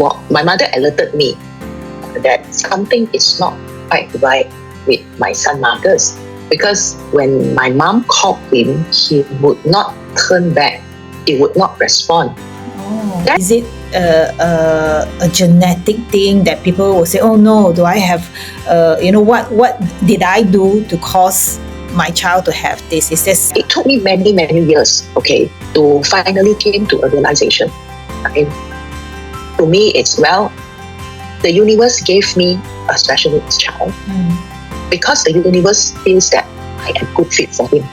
my mother alerted me that something is not quite right with my son Marcus, because when my mom called him, he would not turn back. He would not respond. Is it a genetic thing that people will say, oh no, do I have, what did I do to cause my child to have this? Is this? It took me many, many years, to finally came to a realization. To me, it's, the universe gave me a special needs child because the universe feels that I am good fit for him.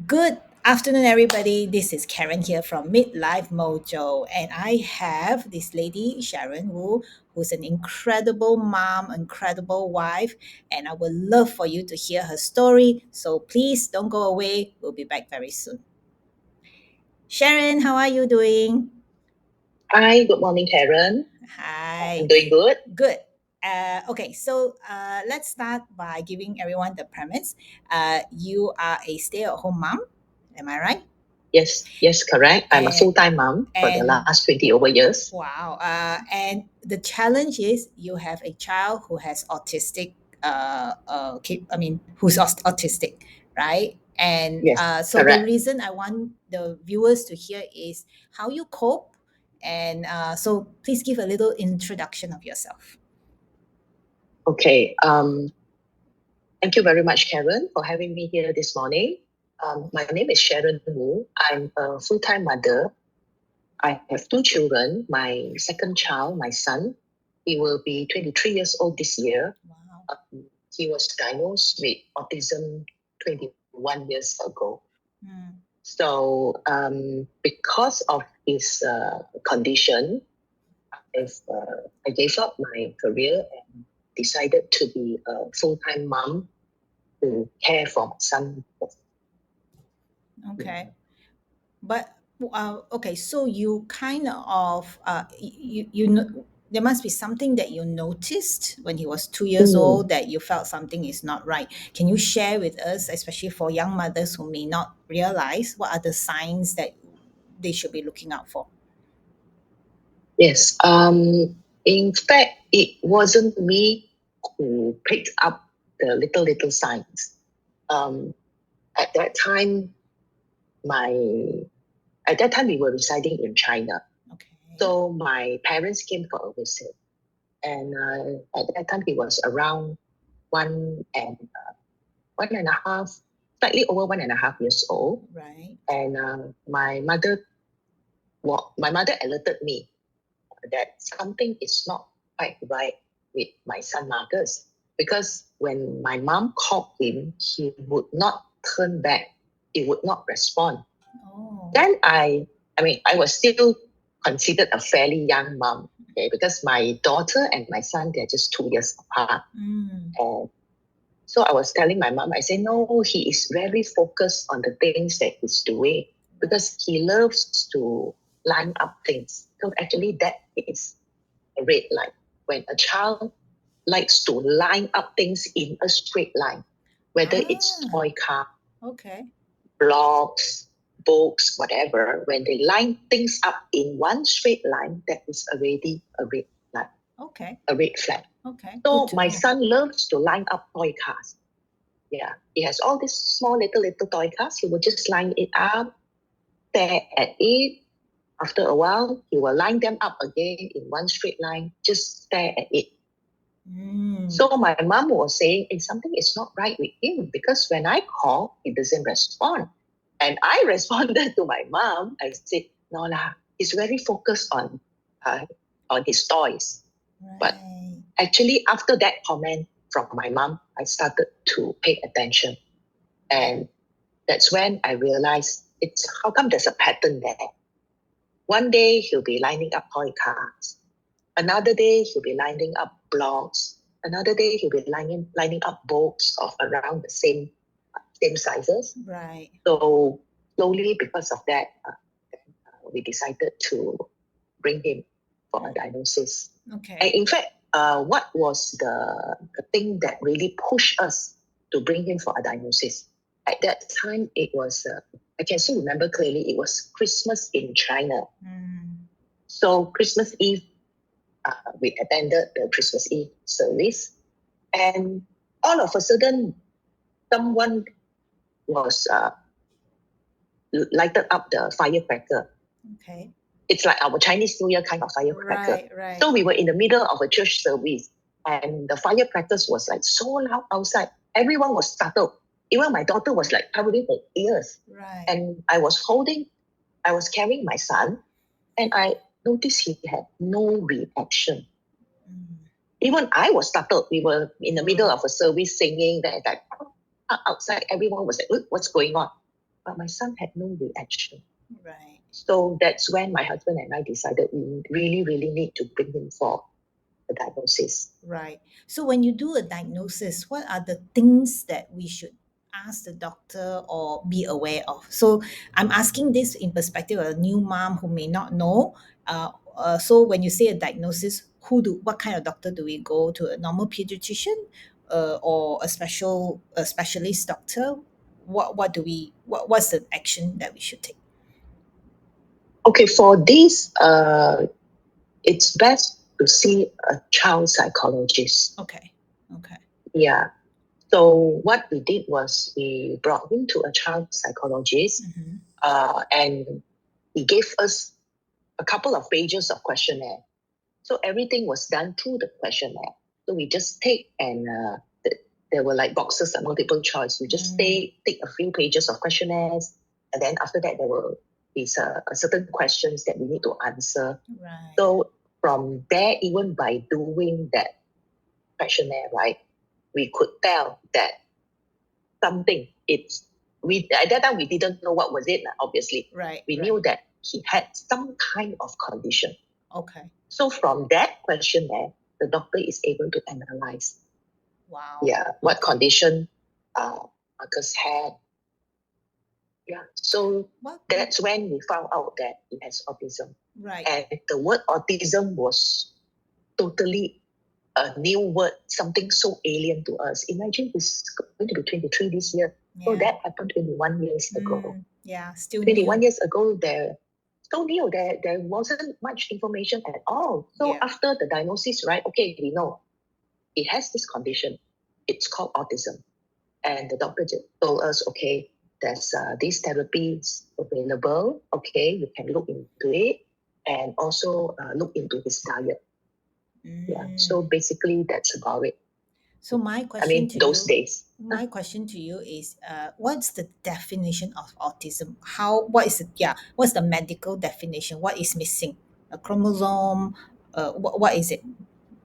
Good afternoon, everybody. This is Karen here from Midlife Mojo, and I have this lady, Sharon Wu, who's an incredible mom, incredible wife, and I would love for you to hear her story. So please don't go away. We'll be back very soon. Sharon, how are you doing? Hi, good morning, Karen. Hi. I'm doing good. Good. Okay, so let's start by giving everyone the premise. You are a stay-at-home mom, am I right? Yes, correct. I'm a full-time mom for the last 20 over years. Wow. And the challenge is you have a child who has autistic, who's autistic, right? And yes, so correct. the reason I want the viewers to hear is how you cope. And so please give a little introduction of yourself. Okay. Thank you very much, Karen, for having me here this morning. My name is Sharon Wu. I'm a full-time mother. I have 2 children. My second child, my son, he will be 23 years old this year. Wow. He was diagnosed with autism 21 years ago. So because of his condition, I gave up my career and decided to be a full-time mom to care for my son. Okay. But okay, so you kind of you know, there must be something that you noticed when he was 2 years old that you felt something is not right. Can you share with us, especially for young mothers who may not realize, what are the signs that they should be looking out for? Yes. In fact, it wasn't me who picked up the little signs. At that time, we were residing in China. Okay. So my parents came for a visit, and at that time he was around one and a half, slightly over 1.5 years old. Right. And my mother alerted me that something is not quite right with my son Marcus, because when my mom called him, he would not turn back. He would not respond. Oh. Then I was still considered a fairly young mom, because my daughter and my son, they're just 2 years apart. And so I was telling my mom, I said, no, he is very focused on the things that he's doing, because he loves to line up things. So actually that is a red line. When a child likes to line up things in a straight line, whether it's toy car, Okay. blocks, books, whatever, when they line things up in one straight line, that is already a red line. Okay. A red flag. Okay. So my son loves to line up toy cars. Yeah, he has all these small little toy cars. He will just line it up, stare at it. After a while, he will line them up again in one straight line, just stare at it. So my mom was saying, something is not right with him, because when I call, he doesn't respond. And I responded to my mom. I said, no lah, he's very focused on his toys. Right. But actually, after that comment from my mom, I started to pay attention. And that's when I realized, it's how come there's a pattern there. One day he'll be lining up toy cars. Another day he'll be lining up blocks. Another day he'll be lining up books of around the same sizes. Right. So slowly, because of that, we decided to bring him for a diagnosis. Okay. And in fact, what was the thing that really pushed us to bring him for a diagnosis. At that time, it was, I can still remember clearly, it was Christmas in China. So Christmas Eve, we attended the Christmas Eve service, and all of a sudden, someone was lighted up the firecracker. Okay. It's like our Chinese New Year kind of firecracker. Right. So we were in the middle of a church service, and the firecrackers was like so loud outside. Everyone was startled. Even my daughter was like covering her ears. Right. And I was carrying my son, and I noticed he had no reaction. Even I was startled. We were in the middle of a service singing that outside. Everyone was like, "Look, what's going on?" But my son had no reaction. Right. So that's when my husband and I decided we really, really need to bring him for a diagnosis. Right. So when you do a diagnosis, what are the things that we should ask the doctor or be aware of? So I'm asking this in perspective of a new mom who may not know. So when you say a diagnosis, what kind of doctor do we go to? A normal pediatrician, or a specialist doctor? What's the action that we should take? Okay, for this, it's best to see a child psychologist. Okay. Yeah. So what we did was we brought him to a child psychologist, and he gave us a couple of pages of questionnaire. So everything was done through the questionnaire. So we just take and there were like boxes and multiple choice. We just take a few pages of questionnaires, and then after that there were these certain questions that we need to answer. Right. So from there, even by doing that questionnaire, right, we could tell that something. At that time we didn't know what was it. Obviously, we knew that he had some kind of condition. Okay. So from that questionnaire, the doctor is able to analyze. Wow. Yeah, what condition Marcus had. Yeah, so that's when we found out that he has autism. Right. And the word autism was totally a new word, something so alien to us. Imagine he's going to be 23 this year. Yeah. So that happened 21 years ago. Yeah, still 21 new. years ago, there wasn't much information at all. So after the diagnosis, right, okay, we know he has this condition. It's called autism. And the doctor just told us, okay, there's these therapies available. Okay, you can look into it, and also look into his diet. Yeah, so basically that's about it. So my question those days. My question to you is, what's the definition of autism? What's the medical definition? What is missing? A chromosome? What is it?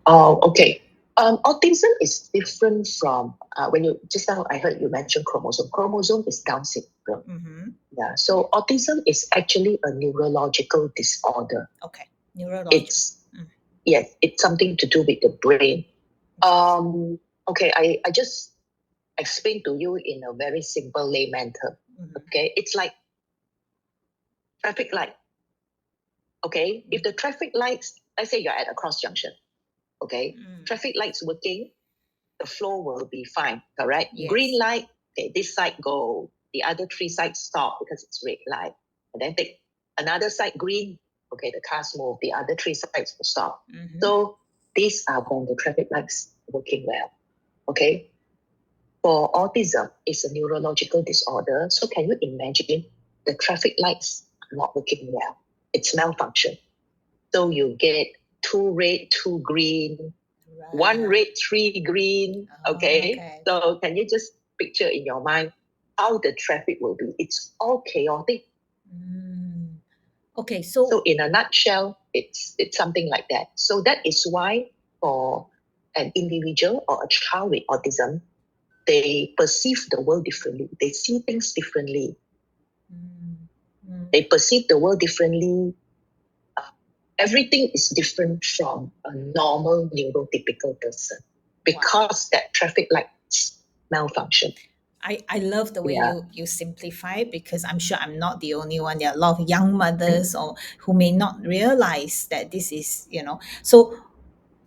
Oh, okay. Autism is different from when you just now I heard you mention chromosome. Chromosome is Down syndrome. Yeah. So autism is actually a neurological disorder. Okay, neurological. It's something to do with the brain. Okay, I just explain to you in a very simple layman term. Okay, it's like traffic light. Okay, if the traffic lights, let's say you're at a cross junction. Okay, traffic lights working, the flow will be fine, correct? Yes. Green light, okay, this side go, the other three sides stop because it's red light. And then take another side green, okay, the cars move, the other three sides will stop. So these are when the traffic lights working well, okay? For autism, it's a neurological disorder. So can you imagine the traffic lights are not working well? It's malfunction. So you get 2 red, 2 green, 1 red, 3 green. Okay. So can you just picture in your mind how the traffic will be? It's all chaotic. Okay. So in a nutshell, it's something like that. So that is why for an individual or a child with autism, they perceive the world differently. They see things differently. They perceive the world differently. Everything is different from a normal neurotypical person because that traffic lights malfunction. I love the way you simplify it, because I'm sure I'm not the only one. There are a lot of young mothers or who may not realize that this is, so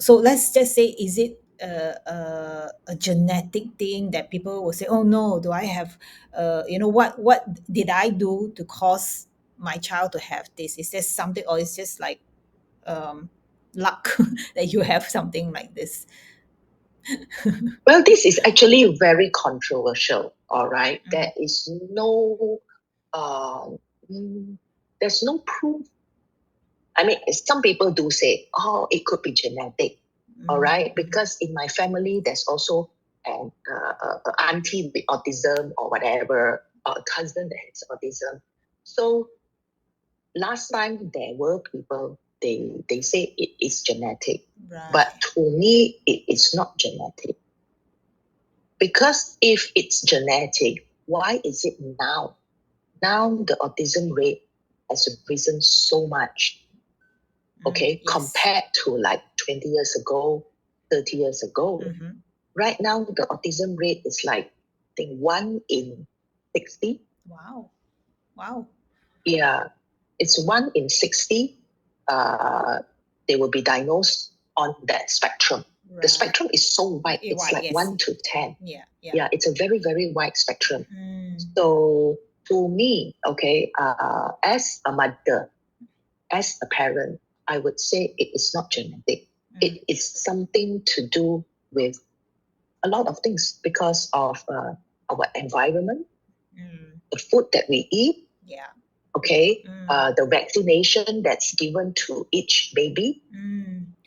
let's just say, is it a genetic thing that people will say, "Oh no, do I have, what did I do to cause my child to have this? Is there something, or is just like luck that you have something like this?" Well, this is actually very controversial. All right, there is no, uh, there's no proof. I mean, some people do say, "Oh, it could be genetic." All right, because in my family, there's also an auntie with autism or whatever, or a cousin that has autism. So last time there were people, they say it is genetic, but Right. to me, it is not genetic. Because if it's genetic, why is it now? Now the autism rate has risen so much, okay, Yes. compared to like 20 years ago, 30 years ago. Right now, the autism rate is like, I think, 1 in 60. Wow. Wow. Yeah, it's 1 in 60. They will be diagnosed on that spectrum. Right. The spectrum is so wide. Yeah, It's wide, like yes. 1 to 10. Yeah. Yeah, it's a very, very wide spectrum. So to me, okay, as a mother, as a parent, I would say it is not genetic. It is something to do with a lot of things because of our environment, the food that we eat, Yeah. okay, the vaccination that's given to each baby.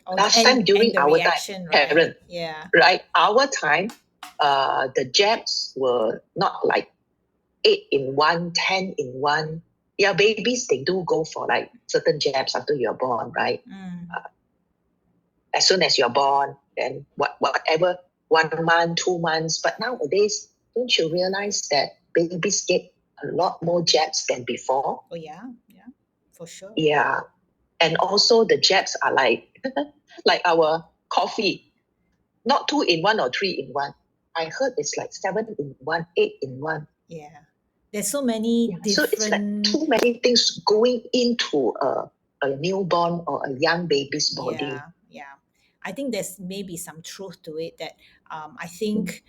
Last time during the our reaction, time, parent, Yeah. right? Our time, the jabs were not like 8 in 1, 10 in 1. Yeah, babies, they do go for like certain jabs after you're born, right? As soon as you're born, then whatever, 1 month, 2 months. But nowadays, don't you realize that babies get a lot more jabs than before? Oh yeah, yeah, for sure. Yeah. And also the jabs are like like our coffee, not 2 in 1 or 3 in 1. I heard it's like 7 in 1, 8 in 1. Yeah. There's so many So it's like different. too many things going into a newborn or a young baby's body. Yeah. I think there's maybe some truth to it that I think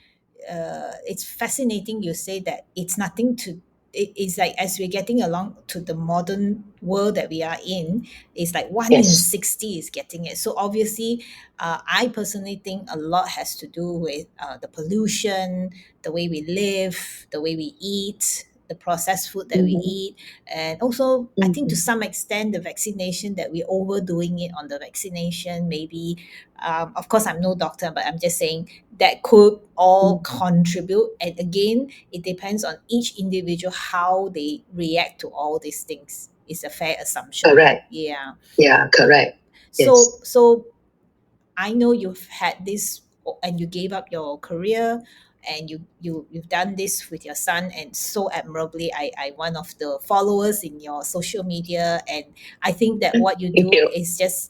it's fascinating you say that it's nothing to it's like as we're getting along to the modern world that we are in, it's like 1 in 60 is getting it. So obviously, I personally think a lot has to do with the pollution, the way we live, the way we eat, the processed food that we eat, and also I think to some extent the vaccination that we're overdoing it on the vaccination. Maybe, of course, I'm no doctor, but I'm just saying that could all contribute. And again, it depends on each individual how they react to all these things. It's a fair assumption. Correct. Yeah. Yeah, correct. So I know you've had this and you gave up your career and you've done this with your son and so admirably. I one of the followers in your social media, and I think that what you do is just,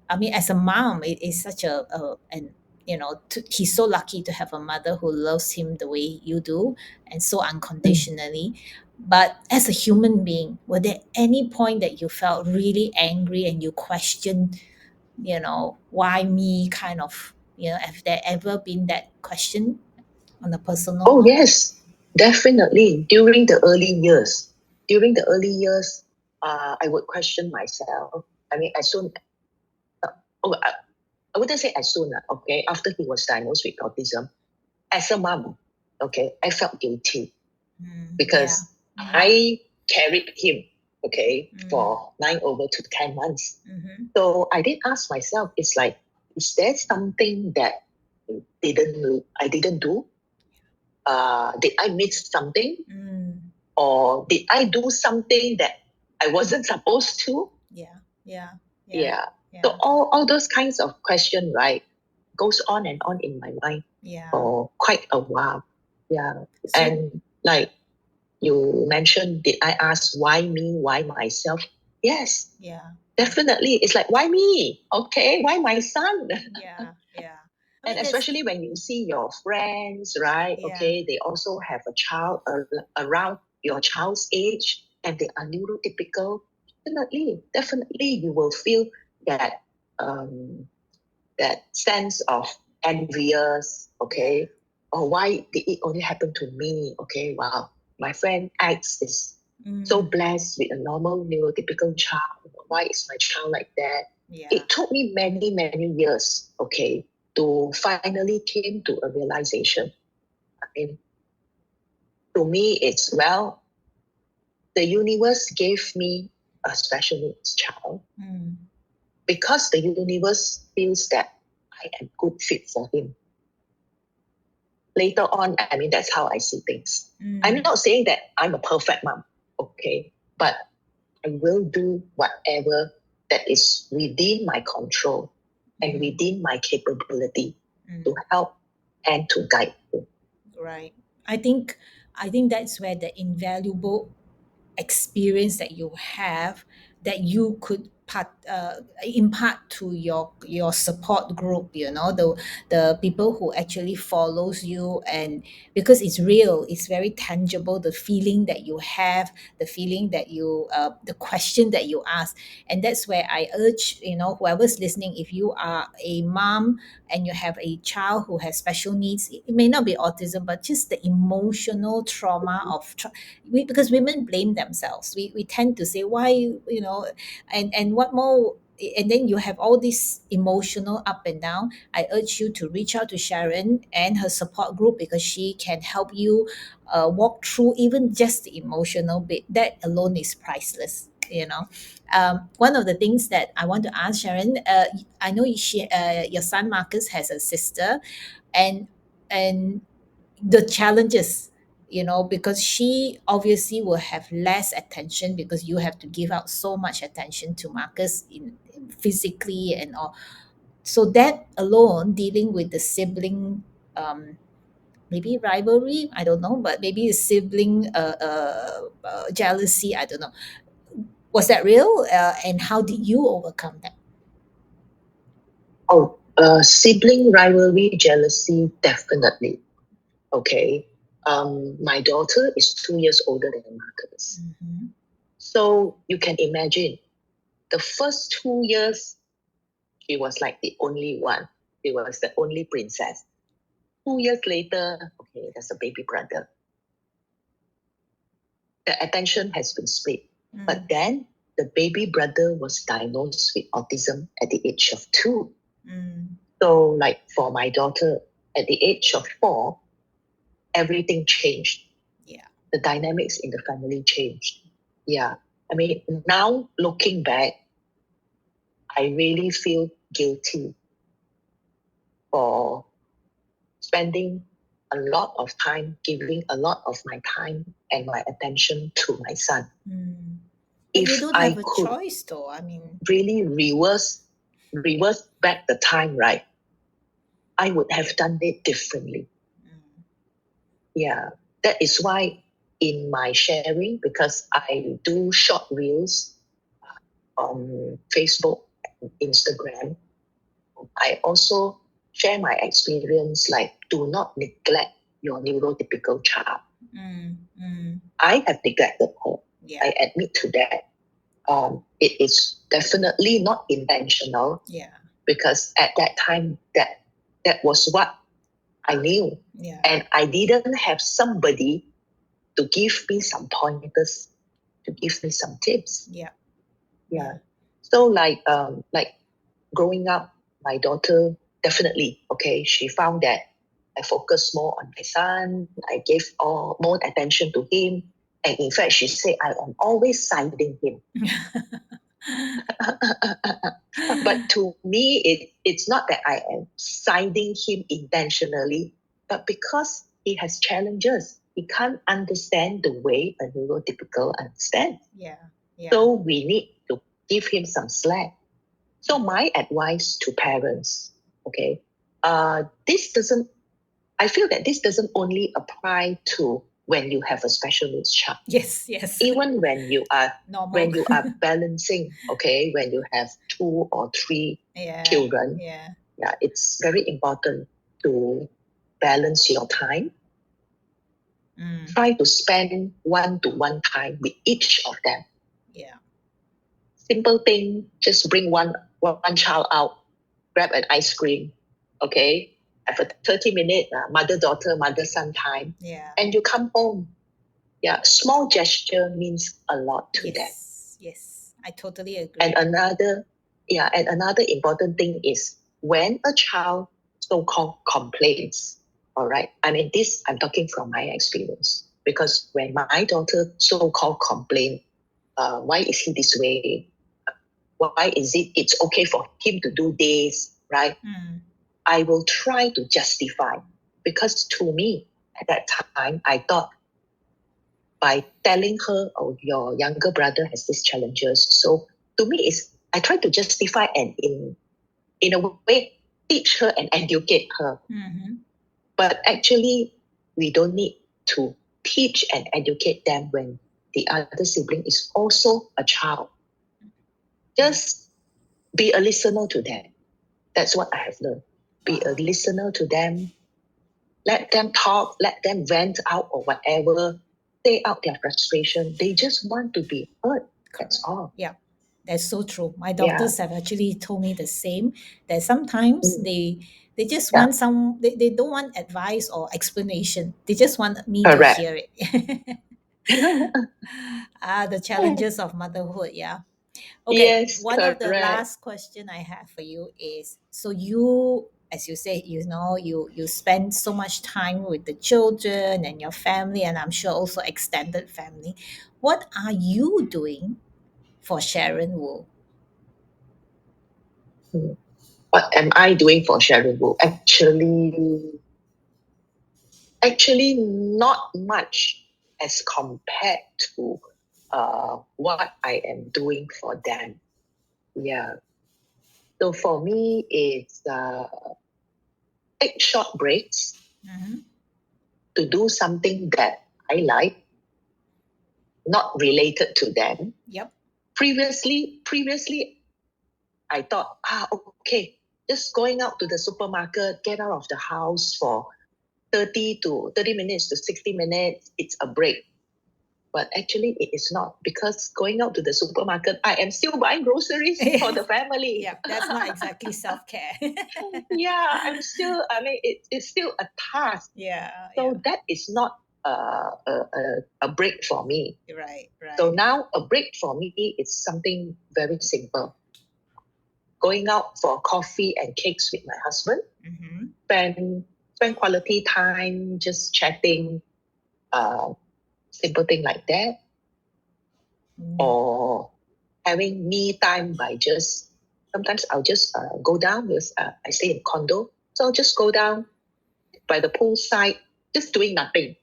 I mean, as a mom, it is such and he's so lucky to have a mother who loves him the way you do and so unconditionally. But as a human being, were there any point that you felt really angry and you questioned, why me, kind of, have there ever been that question on a personal Oh, note? yes, definitely. During the early years, I would question myself. I mean, as soon, oh, I wouldn't say as soon, okay, after he was diagnosed with autism, as a mom, okay, I felt guilty because I carried him, okay, for 9 over to 10 months. So I did ask myself, it's like, is there something that I didn't do? Did I miss something? Or did I do something that I wasn't supposed to? Yeah. So all those kinds of questions, right, goes on and on in my mind for quite a while. Yeah. And like you mentioned, did I ask why me, why myself? Yes, definitely. It's like, why me? Okay, why my son? Yeah. And especially when you see your friends, right? Okay, they also have a child around your child's age and they are neurotypical. Definitely, you will feel that that sense of envious, okay? Or why did it only happen to me? Okay, wow. My friend X is so blessed with a normal neurotypical child. Why is my child like that? Yeah. It took me many, many years, okay, to finally came to a realization. I mean, to me, it's, well, the universe gave me a special needs child because the universe feels that I am good fit for him. Later on, I mean, that's how I see things. I'm not saying that I'm a perfect mom, okay? But I will do whatever that is within my control and within my capability to help and to guide you. Right. I think that's where the invaluable experience that you have, that you could impart to your support group, the people who actually follows you. And because it's real, it's very tangible, the feeling that you have, the feeling that you the question that you ask. And that's where I urge, whoever's listening, if you are a mom and you have a child who has special needs, it may not be autism, but just the emotional trauma of because women blame themselves. We tend to say, why, and what more. And then you have all this emotional up and down. I urge you to reach out to Sharon and her support group, because she can help you walk through even just the emotional bit. That alone is priceless. One of the things that I want to ask Sharon, I know your son Marcus has a sister, and and the challenges, because she obviously will have less attention, because you have to give out so much attention to Marcus in physically and all. So that alone, dealing with the sibling, maybe rivalry, I don't know, but maybe a sibling jealousy, I don't know. Was that real? And how did you overcome that? Oh, sibling rivalry, jealousy, definitely. Okay. My daughter is 2 years older than Marcus. So you can imagine the first 2 years, she was like the only one. She was the only princess. 2 years later, okay, there's a baby brother. The attention has been split. But then the baby brother was diagnosed with autism at the age of 2. So, like for my daughter, at the age of 4, everything changed. Yeah. The dynamics in the family changed. Yeah. I mean, now looking back, I really feel guilty for spending a lot of time, giving a lot of my time and my attention to my son. But If you don't I have a could choice, though. I mean, really reverse back the time, right, I would have done it differently. Yeah. That is why in my sharing, because I do short reels on Facebook and Instagram, I also share my experience, like, do not neglect your neurotypical child. I have neglected her. yeah, I admit to that. It is definitely not intentional, yeah, because at that time, that was what I knew. yeah, And I didn't have somebody to give me some pointers, to give me some tips. yeah. Yeah. So like growing up, my daughter definitely, okay, she found that I focused more on my son. I gave more attention to him. And in fact, she said I am always siding him. But to me, it's not that I am siding him intentionally, but because he has challenges. He can't understand the way a neurotypical understands. Yeah, yeah. So we need to give him some slack. So my advice to parents, okay, this doesn't, I feel that this doesn't only apply to when you have a special needs child. Yes, yes. Even when you are Normal. balancing, okay, when you have 2 or 3 Yeah, children, yeah, it's very important to balance your time. Try to spend one-to-one time with each of them. yeah, Simple thing, just bring one child out, grab an ice cream, okay? have a 30-minute mother-daughter, mother-son time, Yeah. and you come home. Yeah, small gesture means a lot to them. Yes, I totally agree. And another important thing is when a child so-called complains, all right, I mean, this I'm talking from my experience, because when my daughter so-called complained, why is he this way? Why is it's okay for him to do this, right? I will try to justify, because to me at that time, I thought by telling her, oh, your younger brother has these challenges. So to me, I try to justify and in a way teach her and educate her. But actually, we don't need to teach and educate them when the other sibling is also a child. Just be a listener to them. That's what I have learned. Be a listener to them. Let them talk, let them vent out or whatever, say out their frustration. They just want to be heard. That's all. Yeah, that's so true. My doctors have actually told me the same, that sometimes they just want they don't want advice or explanation. They just want me to Correct. hear it. The challenges of motherhood, yeah. Okay, Yes, one of the correct. last question I have for you is, so you, as you say, you spend so much time with the children and your family, and I'm sure also extended family. What are you doing for Sharon Wu? What am I doing for Sharon Wu? Actually, not much as compared to what I am doing for them. Yeah. So for me, it's take short breaks to do something that I like, not related to them. Yep. Previously, I thought, okay, just going out to the supermarket, get out of the house for 30 minutes to 60 minutes, it's a break. But actually, it is not, because going out to the supermarket, I am still buying groceries for the family. Yeah, that's not exactly self-care. Yeah, it's still a task. Yeah. So that is not a break for me. Right. So now a break for me is something very simple. Going out for coffee and cakes with my husband, spend quality time, just chatting, simple thing like that. Or having me time by just, sometimes I'll just go down, because I stay in condo. So I'll just go down by the poolside, just doing nothing.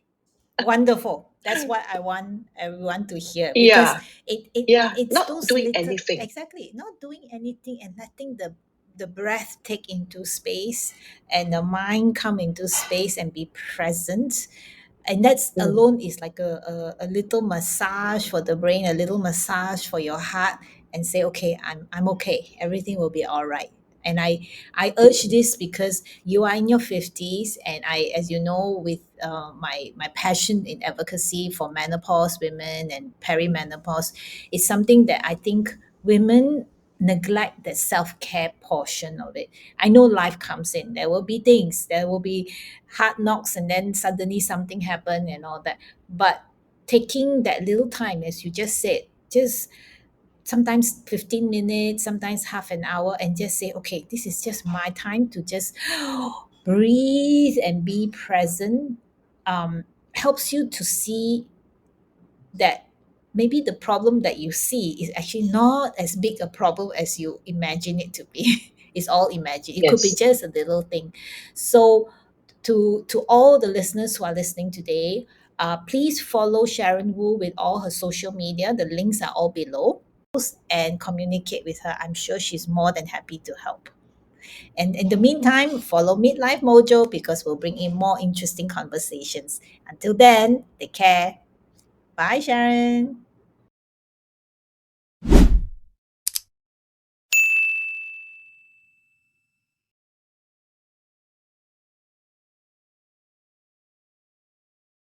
Wonderful. That's what I want everyone to hear, because it's not those doing little, anything. exactly, not doing anything and letting the breath take into space and the mind come into space and be present. And that's alone is like a little massage for the brain, a little massage for your heart, and say, okay, I'm okay, everything will be all right. And I urge this because you are in your 50s, and I, as you know, with my passion in advocacy for menopause women and perimenopause, is something that I think women neglect the self-care portion of it. I know life comes in, there will be things, there will be hard knocks, and then suddenly something happen and all that. But taking that little time, as you just said, just sometimes 15 minutes, sometimes half an hour, and just say, okay, this is just my time to just breathe and be present, helps you to see that maybe the problem that you see is actually not as big a problem as you imagine it to be. It's all imagined. It could be just a little thing. So to all the listeners who are listening today, please follow Sharon Wu with all her social media. The links are all below, and communicate with her. I'm sure she's more than happy to help. And in the meantime, follow Midlife Mojo, because we'll bring in more interesting conversations. Until then, take care. Bye, Sharon.